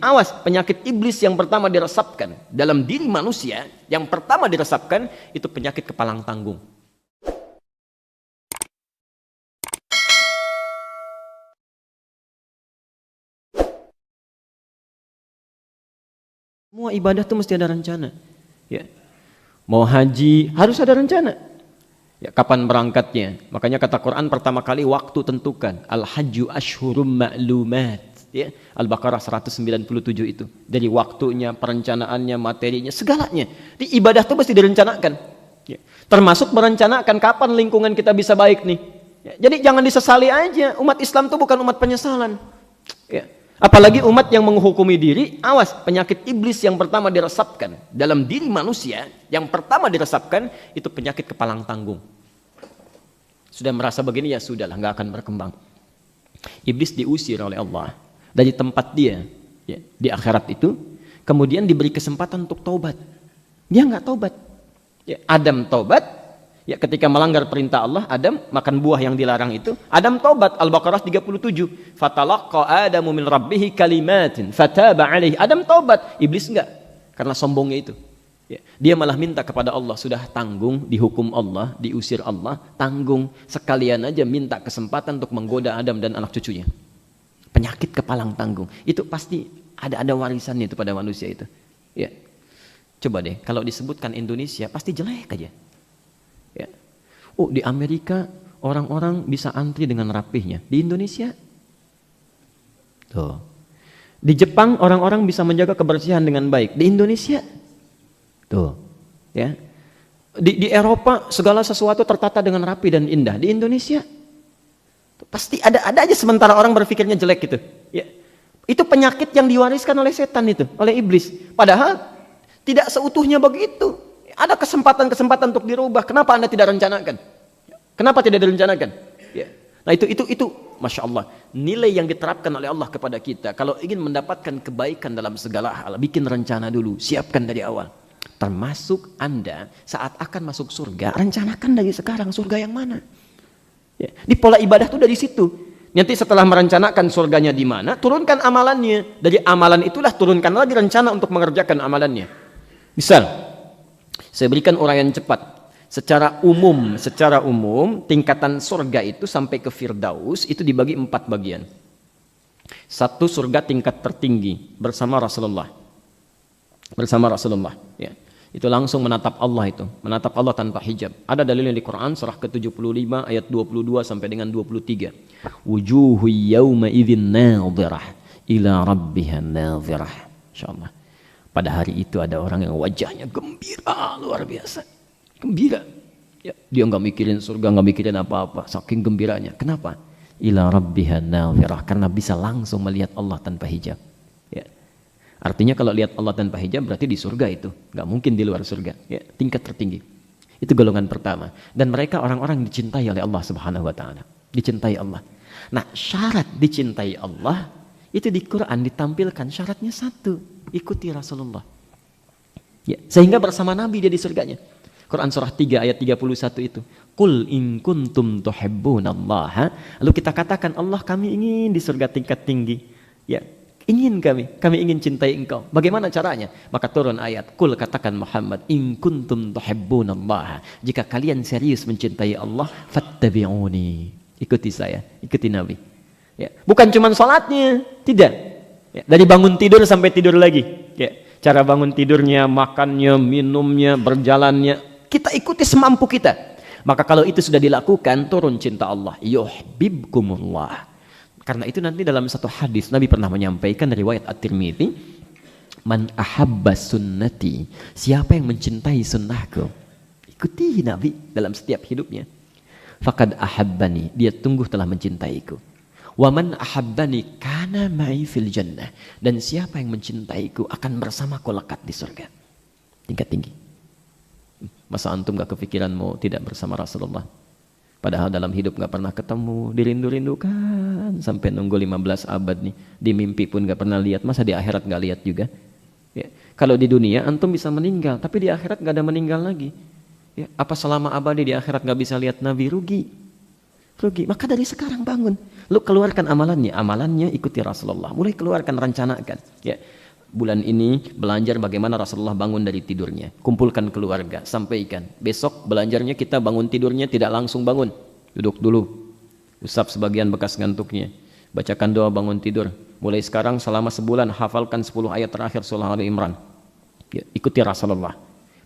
awas, penyakit iblis yang pertama diresapkan dalam diri manusia, yang pertama diresapkan itu penyakit kepalang tanggung. Semua ibadah itu mesti ada rencana. Ya. Mau haji harus ada rencana. Ya, kapan berangkatnya? Makanya kata Quran pertama kali waktu tentukan. Al-hajju ashhurum ma'lumat. Ya, Al-Baqarah 197 itu. Dari waktunya, perencanaannya, materinya, segalanya. Di ibadah itu mesti direncanakan. Ya. Termasuk merencanakan kapan lingkungan kita bisa baik nih. Ya, jadi jangan disesali aja. Umat Islam itu bukan umat penyesalan. Ya. Apalagi umat yang menghukumi diri, awas, penyakit iblis yang pertama diresapkan dalam diri manusia, yang pertama diresapkan itu penyakit kepalang tanggung. Sudah merasa begini, ya sudahlah, nggak akan berkembang. Iblis diusir oleh Allah dari tempat dia, ya, di akhirat itu, kemudian diberi kesempatan untuk taubat. Dia nggak taubat. Ya, Adam taubat. Ya, ketika melanggar perintah Allah, Adam makan buah yang dilarang itu, Adam taubat. Al-Baqarah 37. Fatalaqqa Adamu min rabbihi kalimatin fataba alaihi. Adam taubat, iblis enggak. Karena sombongnya itu. Ya, dia malah minta kepada Allah, sudah tanggung dihukum Allah, diusir Allah, tanggung sekalian aja minta kesempatan untuk menggoda Adam dan anak cucunya. Penyakit kepalang tanggung. Itu pasti ada warisannya itu pada manusia itu. Ya. Coba deh, kalau disebutkan Indonesia pasti jelek aja. Ya. Oh, di Amerika orang-orang bisa antri dengan rapihnya. Di Indonesia, tuh. Di Jepang orang-orang bisa menjaga kebersihan dengan baik. Di Indonesia, tuh. Ya. Di Eropa segala sesuatu tertata dengan rapi dan indah. Di Indonesia, tuh, pasti ada aja sementara orang berpikirnya jelek gitu. Ya. Itu penyakit yang diwariskan oleh setan itu, oleh iblis. Padahal tidak seutuhnya begitu. Ada kesempatan-kesempatan untuk dirubah. Kenapa Anda tidak rencanakan? Kenapa tidak direncanakan? Ya. Nah itu Masya Allah. Nilai yang diterapkan oleh Allah kepada kita. Kalau ingin mendapatkan kebaikan dalam segala hal, bikin rencana dulu. Siapkan dari awal. Termasuk Anda saat akan masuk surga, rencanakan dari sekarang surga yang mana. Ya. Di pola ibadah itu dari situ. Nanti setelah merencanakan surganya di mana, turunkan amalannya. Dari amalan itulah turunkan lagi rencana untuk mengerjakan amalannya. Misal, saya berikan uraian cepat. Secara umum tingkatan surga itu sampai ke Firdaus itu dibagi 4 bagian. 1 surga tingkat tertinggi bersama Rasulullah. Ya. Itu langsung menatap Allah itu, menatap Allah tanpa hijab. Ada dalilnya di Quran surah ke-75 ayat 22 sampai dengan 23. Wujuhu yawma idzin nadhirah ila rabbiha nadhirah. Insyaallah. Pada hari itu ada orang yang wajahnya gembira luar biasa. Gembira. Ya, dia nggak mikirin surga, nggak mikirin apa-apa. Saking gembiranya. Kenapa? Ila rabbiha nadhirah. Karena bisa langsung melihat Allah tanpa hijab. Ya. Artinya kalau lihat Allah tanpa hijab berarti di surga itu. Nggak mungkin di luar surga. Ya, tingkat tertinggi. Itu golongan pertama. Dan mereka orang-orang yang dicintai oleh Allah Subhanahu Wa Taala. Dicintai Allah. Nah, syarat dicintai Allah itu di Quran ditampilkan syaratnya 1. Ikuti Rasulullah. Ya, sehingga bersama Nabi dia di surganya. Quran surah 3 ayat 31 itu. Qul in kuntum tuhibbunallaha. Lalu kita katakan, Allah kami ingin di surga tingkat tinggi. Ya, ingin kami ingin cintai engkau. Bagaimana caranya? Maka turun ayat. Qul katakan Muhammad, in kuntum tuhibbunallaha. Jika kalian serius mencintai Allah, fattabi'uni. Ikuti saya, ikuti Nabi. Ya, bukan cuma salatnya, tidak. Ya, dari bangun tidur sampai tidur lagi. Ya, cara bangun tidurnya, makannya, minumnya, berjalannya, kita ikuti semampu kita. Maka kalau itu sudah dilakukan, turun cinta Allah. Yuhibbukumullah. Karena itu nanti dalam satu hadis Nabi pernah menyampaikan dari riwayat At-Tirmidzi, man ahabba sunnati, siapa yang mencintai sunnahku, ikuti Nabi dalam setiap hidupnya. Faqad ahabbani, dia tunggu telah mencintaiku. Wa man ahabbani kana ma'i fil jannah, dan siapa yang mencintaiku akan bersamaku lekat di surga. Tingkat tinggi. Masa antum gak kepikiran mau tidak bersama Rasulullah? Padahal dalam hidup gak pernah ketemu, dirindu-rindukan sampai nunggu 15 abad nih, di mimpi pun gak pernah lihat, masa di akhirat gak lihat juga? Ya. Kalau di dunia antum bisa meninggal, tapi di akhirat gak ada meninggal lagi. Ya. Apa selama abadi di akhirat gak bisa lihat Nabi? Rugi. Maka dari sekarang bangun. Lu keluarkan amalannya ikuti Rasulullah. Mulai keluarkan, rencanakan. Ya, bulan ini belajar bagaimana Rasulullah bangun dari tidurnya. Kumpulkan keluarga, sampaikan. Besok belajarnya kita bangun tidurnya tidak langsung bangun. Duduk dulu, usap sebagian bekas ngantuknya. Bacakan doa bangun tidur. Mulai sekarang selama sebulan hafalkan 10 ayat terakhir surah Ali Imran. Ya, ikuti Rasulullah.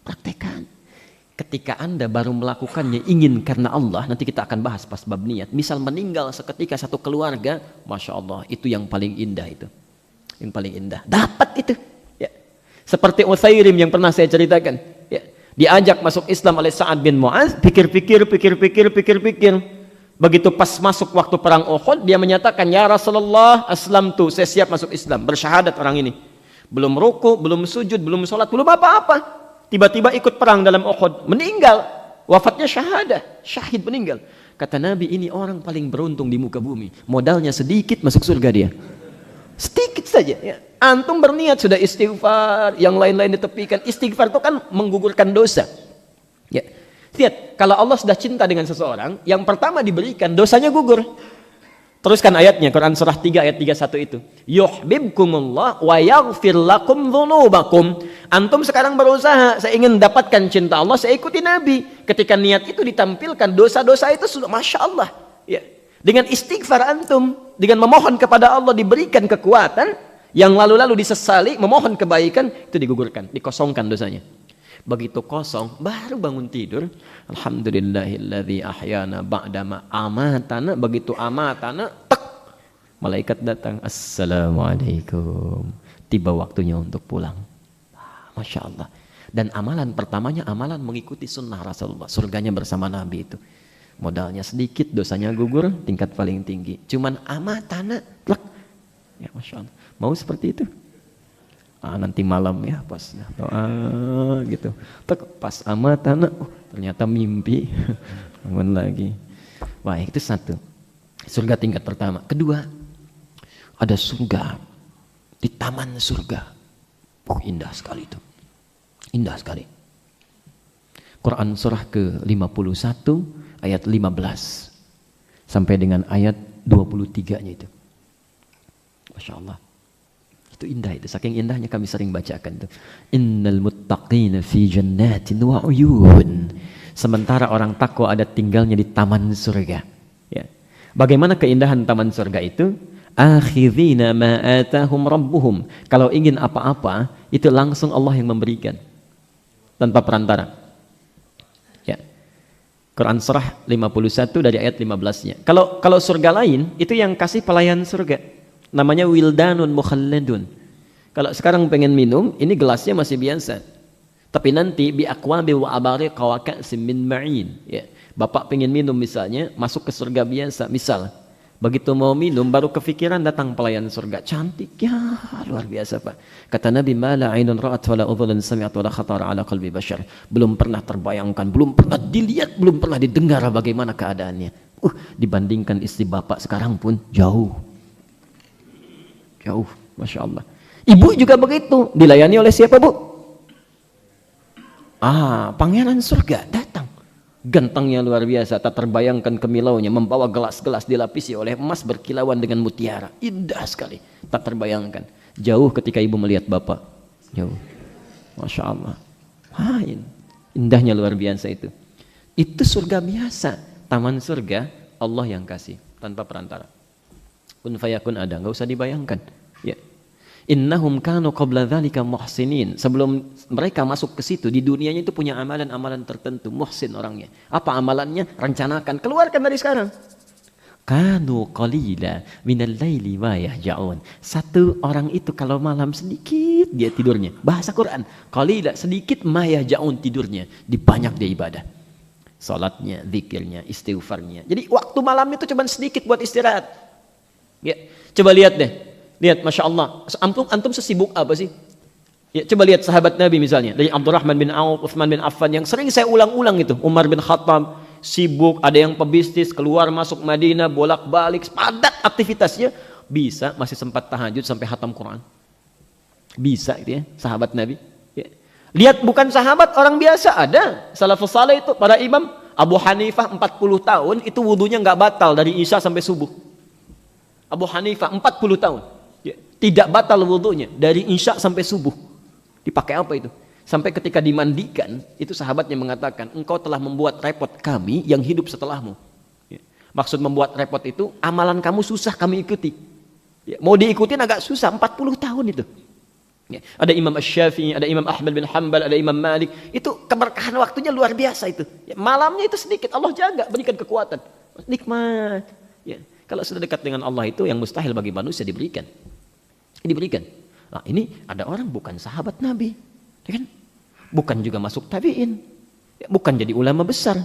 Praktekan. Ketika Anda baru melakukannya ingin karena Allah, nanti kita akan bahas pas bab niat. Misal meninggal seketika satu keluarga, Masya Allah, itu yang paling indah itu. Yang paling indah. Dapat itu. Ya. Seperti Utsairim yang pernah saya ceritakan. Ya. Diajak masuk Islam oleh Sa'ad bin Mu'adz, pikir. Begitu pas masuk waktu perang Uhud, dia menyatakan, ya Rasulullah, aslamtu, saya siap masuk Islam. Bersyahadat orang ini. Belum ruku, belum sujud, belum sholat, belum apa-apa. Tiba-tiba ikut perang dalam Uhud, meninggal, wafatnya syahadah, syahid meninggal. Kata Nabi, ini orang paling beruntung di muka bumi. Modalnya sedikit masuk surga dia. Sedikit saja. Ya. Antum berniat sudah istighfar, yang lain-lain ditepikan. Istighfar itu kan menggugurkan dosa. Ya. Lihat, kalau Allah sudah cinta dengan seseorang, yang pertama diberikan dosanya gugur. Teruskan ayatnya, Quran surah 3 ayat 31 itu. Yuhibbukumullah wa yaghfir lakum dzunubakum. Antum sekarang berusaha, saya ingin dapatkan cinta Allah, saya ikuti Nabi. Ketika niat itu ditampilkan, dosa-dosa itu sudah Masya Allah. Ya. Dengan istighfar antum, dengan memohon kepada Allah diberikan kekuatan, yang lalu-lalu disesali, memohon kebaikan, itu digugurkan, dikosongkan dosanya. Begitu kosong, baru bangun tidur. Alhamdulillahilladzi ahyana ba'dama amatana. Begitu amatana, tek, malaikat datang. Assalamualaikum. Tiba waktunya untuk pulang. Masya Allah. Dan amalan pertamanya, amalan mengikuti sunnah Rasulullah. Surganya bersama Nabi itu. Modalnya sedikit, dosanya gugur, tingkat paling tinggi. Cuman amatana, tek. Ya Masya Allah. Mau seperti itu? Nanti malam ya pas doa gitu, pas amat anak ternyata mimpi bangun lagi. Wah, itu satu, surga tingkat pertama. Kedua, ada surga di taman surga. Indah sekali itu, indah sekali. Quran surah ke-51 ayat 15 sampai dengan ayat 23-nya itu. Masya Allah. Itu indah itu, saking indahnya kami sering bacakan itu. Innal muttaqina fi jannatin wa uyun. Sementara orang takwa ada tinggalnya di taman surga. Ya. Bagaimana keindahan taman surga itu? Akhidhina ma atahum rabbuhum. Kalau ingin apa-apa, itu langsung Allah yang memberikan. Tanpa perantara. Ya. Quran surah 51 dari ayat 15-nya. Kalau surga lain, itu yang kasih pelayan surga. Namanya wildanun mukhalladun. Kalau sekarang pengen minum, ini gelasnya masih biasa. Tapi nanti bi aqwabi wa abariqa wa ka'sin min ma'in. Ya. Bapak pengen minum misalnya, masuk ke surga biasa. Misal, begitu mau minum baru kepikiran datang pelayan surga. Cantik ya, luar biasa Pak. Kata Nabi, ma la 'ainun ra'at wa la udhunun sami'at wa la khatara 'ala qalbi bashar. Belum pernah terbayangkan, belum pernah dilihat, belum pernah didengar bagaimana keadaannya. Dibandingkan istri bapak sekarang pun jauh. Jauh, Masya Allah. Ibu juga begitu, dilayani oleh siapa Bu? Pangeran surga datang. Gantengnya luar biasa, tak terbayangkan kemilaunya, membawa gelas-gelas dilapisi oleh emas berkilauan dengan mutiara. Indah sekali, tak terbayangkan. Jauh ketika ibu melihat bapak. Jauh. Masya Allah. Indahnya luar biasa itu. Itu surga biasa. Taman surga, Allah yang kasih, tanpa perantara. Kun fayakun ada, nggak usah dibayangkan. Ya. Innahum kanu qabla dzalika muhsinin. Sebelum mereka masuk ke situ, di dunianya itu punya amalan-amalan tertentu. Muhsin orangnya. Apa amalannya? Rencanakan, keluarkan dari sekarang. Kanu qalila minal laili ma yahja'un. Satu orang itu kalau malam sedikit dia tidurnya. Bahasa Quran, qalila sedikit ma yahja'un tidurnya. Dibanyak dia ibadah. Salatnya, zikirnya, istighfarnya. Jadi waktu malam itu cuma sedikit buat istirahat. Ya, coba lihat deh. Lihat, Masya Allah. Antum sesibuk apa sih? Ya, coba lihat sahabat Nabi misalnya. Dari Abdurrahman bin Auf, Utsman bin Affan. Yang sering saya ulang-ulang itu. Umar bin Khattab. Sibuk, ada yang pebisnis. Keluar masuk Madinah, bolak-balik. Padat aktivitasnya. Bisa, masih sempat tahajud sampai khatam Quran. Bisa gitu ya, sahabat Nabi. Ya. Lihat, bukan sahabat, orang biasa. Ada. Salafus saleh itu, para imam. Abu Hanifah 40 tahun, itu wudunya nggak batal dari Isya sampai subuh. Abu Hanifah 40 tahun. Ya, tidak batal wudunya dari isya sampai subuh. Dipakai apa itu? Sampai ketika dimandikan, itu sahabatnya mengatakan, engkau telah membuat repot kami yang hidup setelahmu. Ya. Maksud membuat repot itu, amalan kamu susah kami ikuti. Ya, mau diikutin agak susah, 40 tahun itu. Ya. Ada Imam Asy-Syafi'i, ada Imam Ahmad bin Hanbal, ada Imam Malik. Itu keberkahan waktunya luar biasa itu. Ya, malamnya itu sedikit, Allah jaga, berikan kekuatan. Nikmat. Ya. Kalau sudah dekat dengan Allah itu yang mustahil bagi manusia diberikan. Diberikan. Nah, ini ada orang bukan sahabat Nabi. Ya kan? Bukan juga masuk tabi'in. Ya, bukan jadi ulama besar.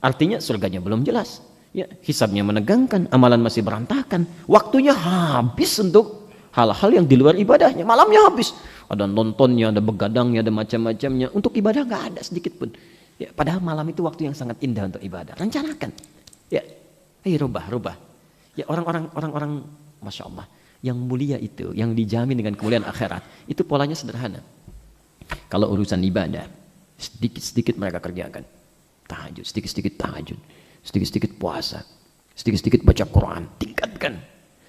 Artinya surganya belum jelas. Ya, hisabnya menegangkan, amalan masih berantakan. Waktunya habis untuk hal-hal yang di luar ibadahnya. Malamnya habis. Ada nontonnya, ada begadangnya, ada macam-macamnya. Untuk ibadah nggak ada sedikit pun. Ya, padahal malam itu waktu yang sangat indah untuk ibadah. Rencanakan. Ya, rubah. Ya, orang-orang Masya Allah, yang mulia itu, yang dijamin dengan kemuliaan akhirat, itu polanya sederhana. Kalau urusan ibadah, sedikit-sedikit mereka kerjakan. Tahajud, sedikit-sedikit tahajud. Sedikit-sedikit puasa. Sedikit-sedikit baca Quran, tingkatkan.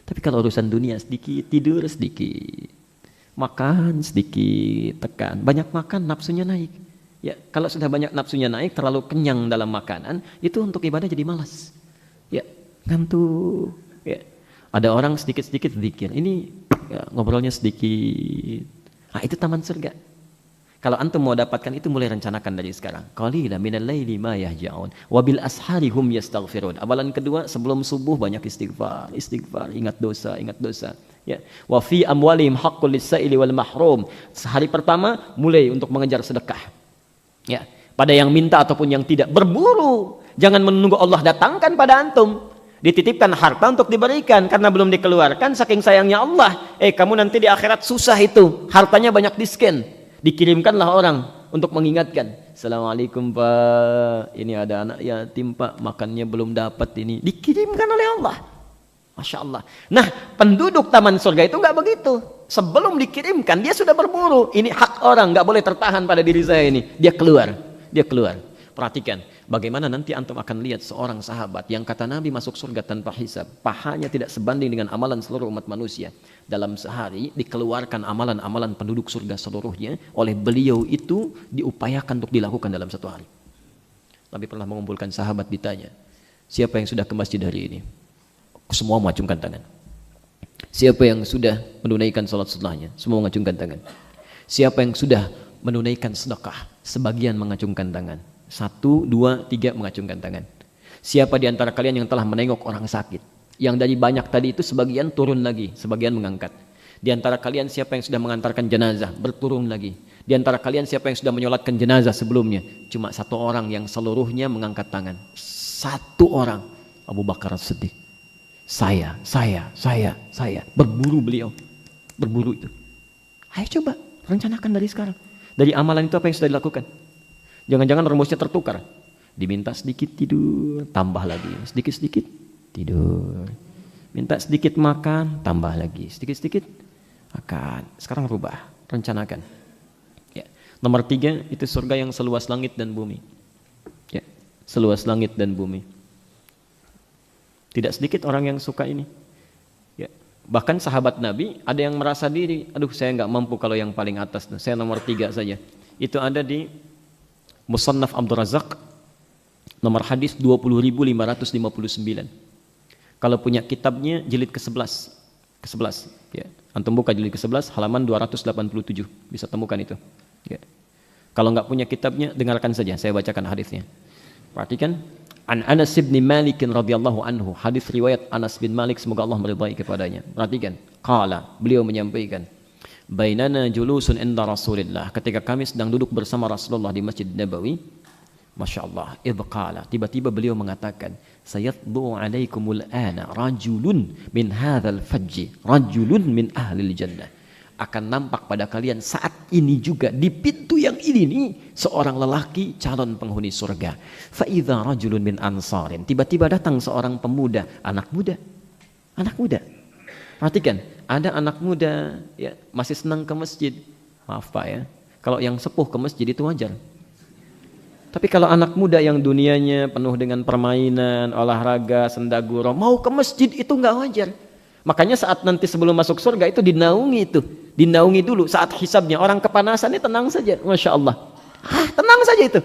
Tapi kalau urusan dunia sedikit, tidur sedikit. Makan sedikit, tekan. Banyak makan, nafsunya naik. Ya, kalau sudah banyak nafsunya naik, terlalu kenyang dalam makanan, itu untuk ibadah jadi malas. Ya, ngantuk. Ya. Ada orang sedikit-sedikit zikir. Ini ya, ngobrolnya sedikit. Nah, itu taman surga. Kalau antum mau dapatkan itu mulai rencanakan dari sekarang. Qalilan minal laili ma yahja'un wa bil ashari hum yastaghfirun. Amalan kedua, sebelum subuh banyak istighfar, ingat dosa. Ya. Wa fi amwalihim haqqul lis-sa'ili wal mahrum. Sehari pertama mulai untuk mengejar sedekah. Ya, pada yang minta ataupun yang tidak, berburu. Jangan menunggu Allah datangkan pada antum. Dititipkan harta untuk diberikan karena belum dikeluarkan saking sayangnya Allah. Kamu nanti di akhirat susah itu. Hartanya banyak di-scan. Dikirimkanlah orang untuk mengingatkan. Assalamualaikum Pak, ini ada anak yatim Pak, makannya belum dapat ini. Dikirimkan oleh Allah. Masya Allah. Nah, penduduk taman surga itu nggak begitu. Sebelum dikirimkan dia sudah berburu. Ini hak orang, nggak boleh tertahan pada diri saya ini. Dia keluar. Perhatikan, bagaimana nanti antum akan lihat seorang sahabat yang kata Nabi masuk surga tanpa hisab. Pahanya tidak sebanding dengan amalan seluruh umat manusia. Dalam sehari dikeluarkan amalan-amalan penduduk surga seluruhnya. Oleh beliau itu diupayakan untuk dilakukan dalam satu hari. Nabi pernah mengumpulkan sahabat, ditanya, siapa yang sudah ke masjid hari ini? Semua mengacungkan tangan. Siapa yang sudah menunaikan salat setelahnya? Semua mengacungkan tangan. Siapa yang sudah menunaikan sedekah? Sebagian mengacungkan tangan. 1, 2, 3 mengacungkan tangan. Siapa di antara kalian yang telah menengok orang sakit? Yang dari banyak tadi itu sebagian turun lagi, sebagian mengangkat. Di antara kalian siapa yang sudah mengantarkan jenazah? Berturun lagi. Di antara kalian siapa yang sudah menyolatkan jenazah sebelumnya? Cuma 1 orang yang seluruhnya mengangkat tangan. 1 orang, Abu Bakar As-Siddiq. Saya. Berburu beliau. Berburu itu. Ayo coba, rencanakan dari sekarang. Dari amalan itu apa yang sudah dilakukan? Jangan-jangan rumusnya tertukar. Diminta sedikit tidur, tambah lagi. Sedikit-sedikit tidur. Minta sedikit makan, tambah lagi. Sedikit-sedikit makan. Sekarang rubah, rencanakan. Ya. Nomor 3 itu surga yang seluas langit dan bumi. Ya. Seluas langit dan bumi. Tidak sedikit orang yang suka ini. Ya. Bahkan sahabat Nabi ada yang merasa diri, aduh saya nggak mampu kalau yang paling atas, saya nomor 3 saja. Itu ada di Musannaf Abdul Razak, nomor hadis 20.559. Kalau punya kitabnya jilid ke-11. Ya. Antum buka jilid ke-11 halaman 287, bisa temukan itu. Ya. Kalau nggak punya kitabnya, dengarkan saja, saya bacakan hadisnya. Perhatikan, An Anas bin Malik radhiyallahu anhu, hadis riwayat Anas bin Malik, semoga Allah meridai kepadanya. Perhatikan, qala, beliau menyampaikan, bainana julusun inda Rasulillah, ketika kami sedang duduk bersama Rasulullah di Masjid Nabawi, Masya Allah, idqala, tiba-tiba beliau mengatakan, sayatbu alaikumul ana rajulun min hadzal fajji, rajulun min ahlil jannah. Akan nampak pada kalian saat ini juga di pintu yang ini nih, seorang lelaki calon penghuni surga. Fa idza rajulun min ansarin, tiba-tiba datang seorang pemuda, anak muda. Perhatikan, ada anak muda ya, masih senang ke masjid. Maaf Pak ya, kalau yang sepuh ke masjid itu wajar. Tapi kalau anak muda yang dunianya penuh dengan permainan, olahraga, sendaguro, mau ke masjid itu nggak wajar. Makanya saat nanti sebelum masuk surga itu dinaungi dulu saat hisabnya. Orang kepanasan ini tenang saja, masya Allah. Tenang saja itu.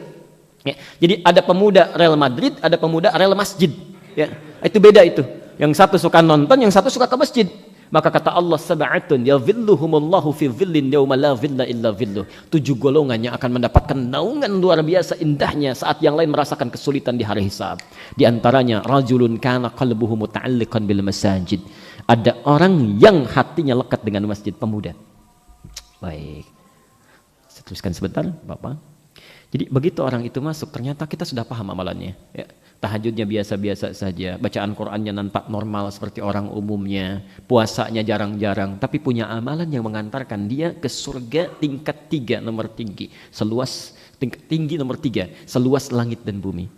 Ya, jadi ada pemuda Real Madrid, ada pemuda Real Masjid. Ya, itu beda itu. Yang satu suka nonton, yang satu suka ke masjid. Maka kata Allah, sab'atun yadhilluhumullahu fi dhillin yawma la dhilla illa dhilluh. 7 golongan yang akan mendapatkan naungan luar biasa indahnya saat yang lain merasakan kesulitan di hari hisab. Di antaranya rajulun kana qalbuhu muta'alliqan bil masajid. Ada orang yang hatinya lekat dengan masjid, pemuda. Baik. Saya teruskan sebentar, Bapak. Jadi begitu orang itu masuk, ternyata kita sudah paham amalannya. Ya. Tahajudnya biasa-biasa saja, bacaan Qur'annya nampak normal seperti orang umumnya, puasanya jarang-jarang, tapi punya amalan yang mengantarkan dia ke surga tingkat 3 nomor tinggi, tingkat tinggi nomor 3, seluas langit dan bumi.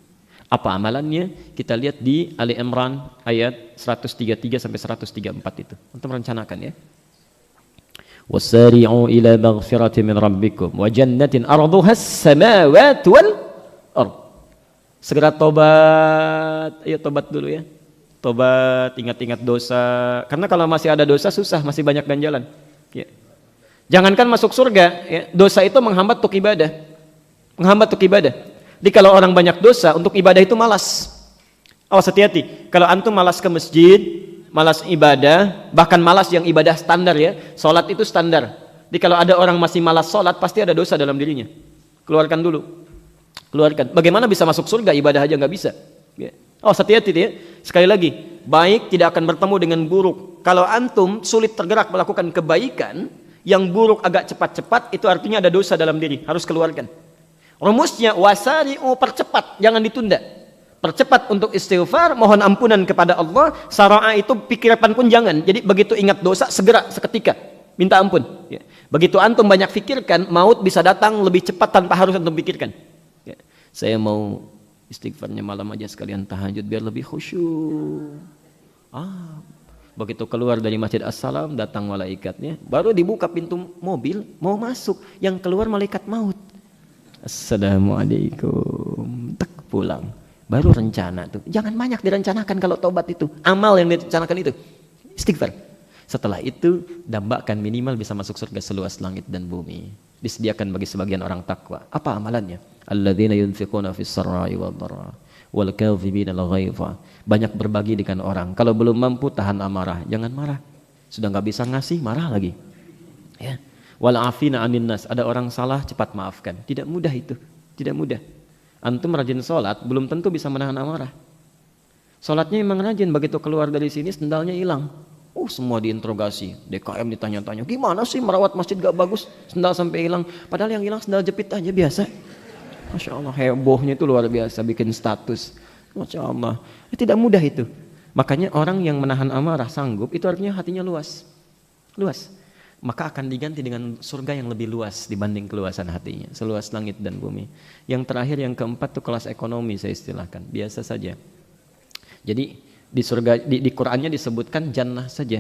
Apa amalannya? Kita lihat di Ali Imran ayat 133 sampai 134 itu. Untuk merencanakan ya. Wasari'u ila maghfirati min rabbikum wa jannatin arduhas samawati wal ardh. Segera tobat, ayo tobat dulu ya. Tobat, ingat-ingat dosa. Karena kalau masih ada dosa susah, masih banyak ganjalan. Ya. Jangankan masuk surga, ya, dosa itu menghambat untuk ibadah. Menghambat untuk ibadah. Jadi kalau orang banyak dosa, untuk ibadah itu malas. Awas hati-hati. Kalau antum malas ke masjid, malas ibadah, bahkan malas yang ibadah standar ya. Sholat itu standar. Jadi kalau ada orang masih malas sholat, pasti ada dosa dalam dirinya. Keluarkan dulu. Keluarkan. Bagaimana bisa masuk surga, ibadah aja nggak bisa. Ya. Oh, hati-hati ya. Sekali lagi, baik tidak akan bertemu dengan buruk. Kalau antum sulit tergerak melakukan kebaikan, yang buruk agak cepat-cepat, itu artinya ada dosa dalam diri, harus keluarkan. Rumusnya wasari'u, percepat, jangan ditunda. Percepat untuk istighfar, mohon ampunan kepada Allah. Sara'a itu pikiran pun jangan. Jadi begitu ingat dosa, segera seketika minta ampun. Ya. Begitu antum banyak pikirkan, maut bisa datang lebih cepat tanpa harus antum pikirkan. Ya. Saya mau istighfarnya malam aja sekalian tahajud biar lebih khusyuk. Begitu keluar dari Masjid As-Salam, datang malaikatnya, baru dibuka pintu mobil, mau masuk, yang keluar malaikat maut. Assalamualaikum, tek pulang. Baru rencana tuh. Jangan banyak direncanakan kalau tobat itu. Amal yang direncanakan itu istighfar. Setelah itu dambakan minimal bisa masuk surga seluas langit dan bumi. Disediakan bagi sebagian orang takwa. Apa amalannya? Alladzina yunfiquna fis sarra'i wad dharra wal kadhibina al ghaidha. Banyak berbagi dengan orang. Kalau belum mampu tahan amarah, jangan marah. Sudah nggak bisa ngasih, marah lagi. Ya. Wal afina 'anin nas. Ada orang salah, cepat maafkan. Tidak mudah itu. Tidak mudah. Antum rajin sholat, belum tentu bisa menahan amarah. Sholatnya memang rajin, begitu keluar dari sini sendalnya hilang. Semua diinterogasi, DKM ditanya-tanya, gimana sih merawat masjid gak bagus, sendal sampai hilang. Padahal yang hilang sendal jepit aja biasa. Masya Allah, hebohnya itu luar biasa, bikin status. Masya Allah, tidak mudah itu. Makanya orang yang menahan amarah sanggup, itu artinya hatinya luas. Luas. Maka akan diganti dengan surga yang lebih luas dibanding keluasan hatinya, seluas langit dan bumi. Yang terakhir, yang keempat itu kelas ekonomi, saya istilahkan, biasa saja. Jadi di surga, di Qur'annya disebutkan jannah saja,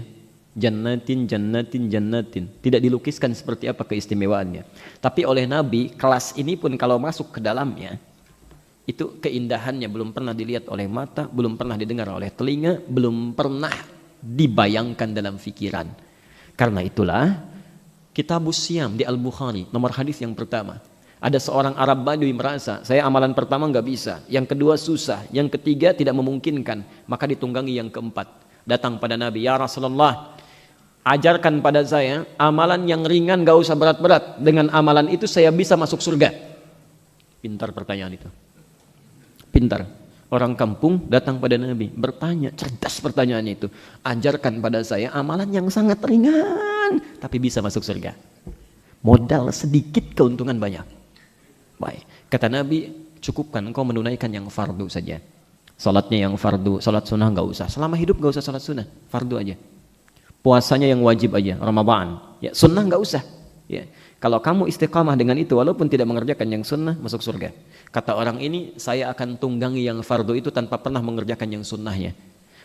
jannatin, jannatin, jannatin, tidak dilukiskan seperti apa keistimewaannya. Tapi oleh Nabi, kelas ini pun kalau masuk ke dalamnya, itu keindahannya belum pernah dilihat oleh mata, belum pernah didengar oleh telinga, belum pernah dibayangkan dalam pikiran. Karena itulah Kitabus Siyam di Al-Bukhari, nomor hadis yang pertama. Ada seorang Arab Badui merasa, saya amalan pertama nggak bisa, yang kedua susah, yang ketiga tidak memungkinkan, maka ditunggangi yang keempat. Datang pada Nabi, ya Rasulullah, ajarkan pada saya amalan yang ringan, nggak usah berat-berat. Dengan amalan itu saya bisa masuk surga. Pintar pertanyaan itu. Pintar. Orang kampung datang pada Nabi, bertanya, cerdas pertanyaannya itu. Ajarkan pada saya amalan yang sangat ringan, tapi bisa masuk surga. Modal sedikit, keuntungan banyak. Baik, kata Nabi, cukupkan engkau menunaikan yang fardu saja. Salatnya yang fardu, salat sunnah nggak usah. Selama hidup nggak usah salat sunnah, fardu aja. Puasanya yang wajib aja, Ramadan. Ya, sunnah nggak usah. Ya. Kalau kamu istiqamah dengan itu, walaupun tidak mengerjakan yang sunnah, masuk surga. Kata orang ini, saya akan tunggangi yang fardu itu tanpa pernah mengerjakan yang sunnahnya.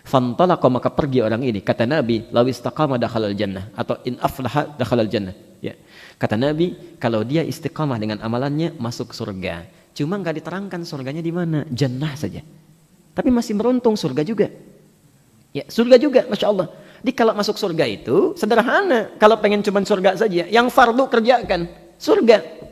Fantalaqa, maka pergi orang ini. Kata Nabi, law istaqama dakhalal jannah, atau in aflaha dakhalal jannah. Ya. Kata Nabi, kalau dia istiqamah dengan amalannya, masuk surga. Cuma nggak diterangkan surganya di mana, jannah saja. Tapi masih beruntung surga juga. Ya, surga juga, masya Allah. Di kalau masuk surga itu sederhana. Kalau pengen cuma surga saja, yang fardu kerjakan surga.